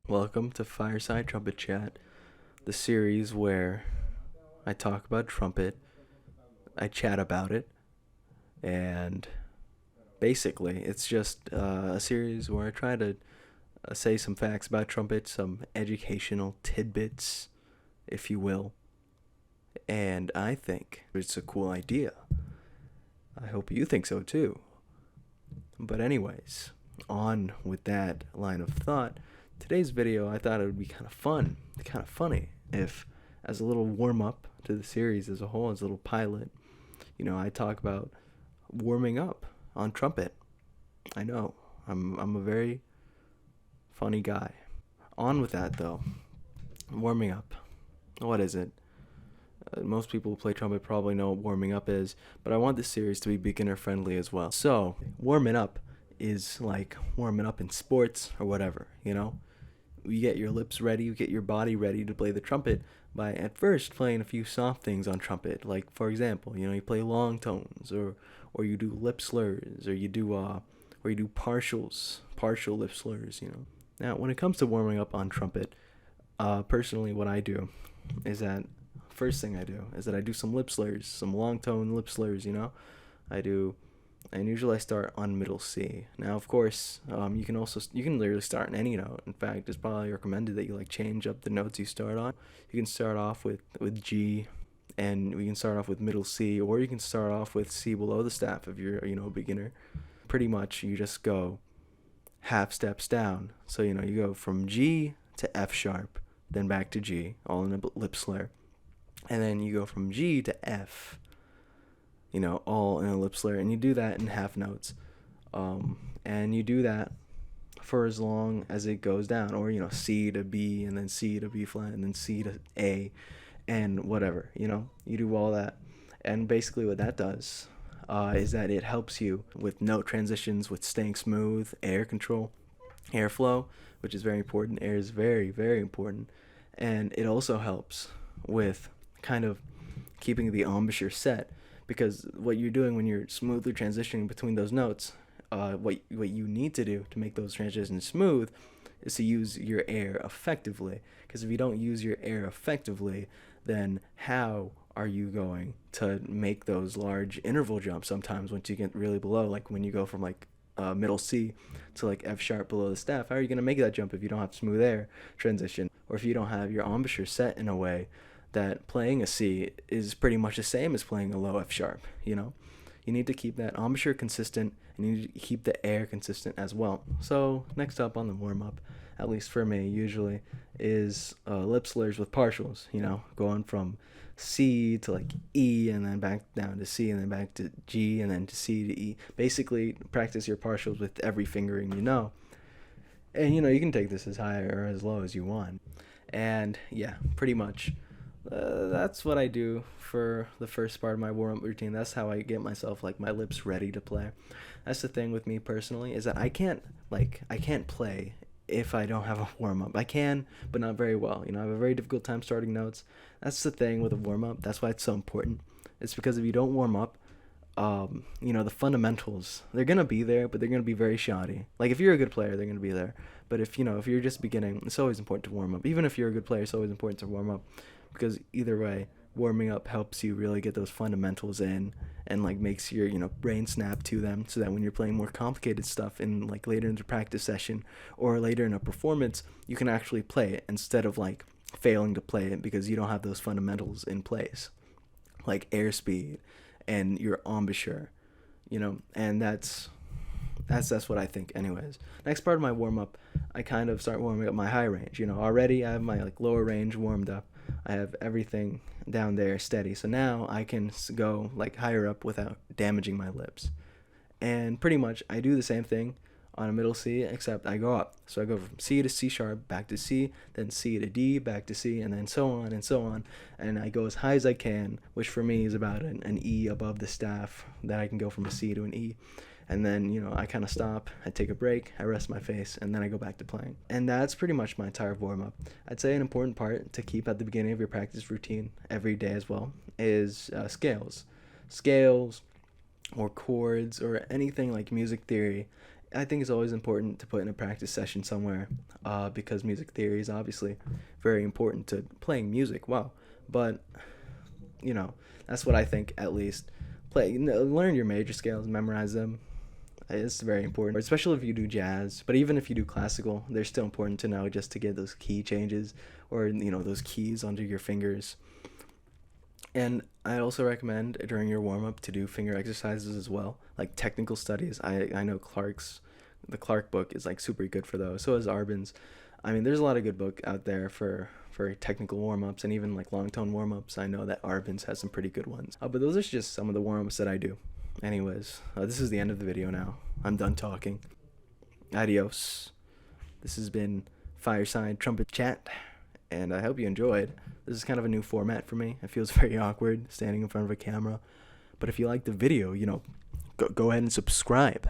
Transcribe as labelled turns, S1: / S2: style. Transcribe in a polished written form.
S1: Welcome to Fireside Trumpet Chat, the series where I talk about trumpet, I chat about it, and basically it's just a series where I try to say some facts about trumpet, some educational tidbits, if you will, and I think it's a cool idea. I hope you think so too. But anyways, on with that line of thought, today's video I thought it would be kind of fun, kind of funny, if as a little warm up to the series as a whole, as a little pilot, I talk about warming up on trumpet. I know, I'm a very funny guy. On with that though, warming up. What is it? Most people who play trumpet probably know what warming up is, but I want this series to be beginner friendly as well. So, warming up is like warming up in sports or whatever, You get your lips ready, you get your body ready to play the trumpet by at first playing a few soft things on trumpet. Like, for example, you play long tones, or you do lip slurs, or you do partial lip slurs, Now, when it comes to warming up on trumpet, personally what I do is that first thing I do is that I do some lip slurs, some long tone lip slurs, and usually I start on middle C. Now, of course, you can literally start on any note. In fact, it's probably recommended that you change up the notes you start on. You can start off with G, and we can start off with middle C, or you can start off with C below the staff if you're a beginner. Pretty much, you just go half steps down. So you go from G to F sharp, then back to G, all in a lip slur. And then you go from G to F, all in a lip slur. And you do that in half notes. And you do that for as long as it goes down. Or, C to B, and then C to B flat, and then C to A, and whatever, You do all that. And basically what that does is that it helps you with note transitions, with staying smooth, air control, airflow, which is very important. Air is very, very important. And it also helps with kind of keeping the embouchure set, because what you're doing when you're smoothly transitioning between those notes, what you need to do to make those transitions smooth is to use your air effectively. Because if you don't use your air effectively, then how are you going to make those large interval jumps sometimes once you get really below, like when you go from middle C to F sharp below the staff? How are you going to make that jump if you don't have smooth air transition, or if you don't have your embouchure set in a way that playing a C is pretty much the same as playing a low F sharp? You need to keep that embouchure consistent, and you need to keep the air consistent as well. So next up on the warm-up, at least for me usually, is lip slurs with partials, going from C to E, and then back down to C, and then back to G, and then to C to E. Basically practice your partials with every fingering and you can take this as high or as low as you want. And yeah, pretty much that's what I do for the first part of my warm-up routine. That's how I get myself my lips ready to play. That's the thing with me personally, is that I can't play if I don't have a warm-up. I can, but not very well. I have a very difficult time starting notes. That's the thing with a warm-up. That's why it's so important. It's because if you don't warm up, the fundamentals, they're going to be there, but they're going to be very shoddy. If you're a good player, they're going to be there. But if you're just beginning, it's always important to warm up. Even if you're a good player, it's always important to warm up, because either way, warming up helps you really get those fundamentals in, and makes your brain snap to them, so that when you're playing more complicated stuff in later in the practice session or later in a performance, you can actually play it instead of failing to play it because you don't have those fundamentals in place, like airspeed and your embouchure, and that's what I think. Anyways, next part of my warm-up, I kind of start warming up my high range. Already I have my lower range warmed up. I have everything down there steady. So now I can go higher up without damaging my lips. And pretty much I do the same thing on a middle C, except I go up. So I go from C to C sharp, back to C, then C to D, back to C, and then so on and so on. And I go as high as I can, which for me is about an E above the staff, that I can go from a C to an E. And then, I kind of stop, I take a break, I rest my face, and then I go back to playing. And that's pretty much my entire warm-up. I'd say an important part to keep at the beginning of your practice routine every day as well is scales. Scales or chords or anything like music theory I think it's always important to put in a practice session somewhere, because music theory is obviously very important to playing music well. But you know, that's what I think at least. Learn your major scales, memorize them. It's very important, especially if you do jazz. But even if you do classical, they're still important to know just to get those key changes, or those keys under your fingers. And I also recommend during your warm up to do finger exercises as well, like technical studies. I know the Clark book is like super good for those. So is Arbin's. I mean, there's a lot of good book out there for technical warm ups and even like long tone warm ups. I know that Arbin's has some pretty good ones. But those are just some of the warm ups that I do. Anyways, this is the end of the video now. I'm done talking. Adios. This has been Fireside Trumpet Chat, and I hope you enjoyed. This is kind of a new format for me. It feels very awkward standing in front of a camera. But if you like the video, go ahead and subscribe.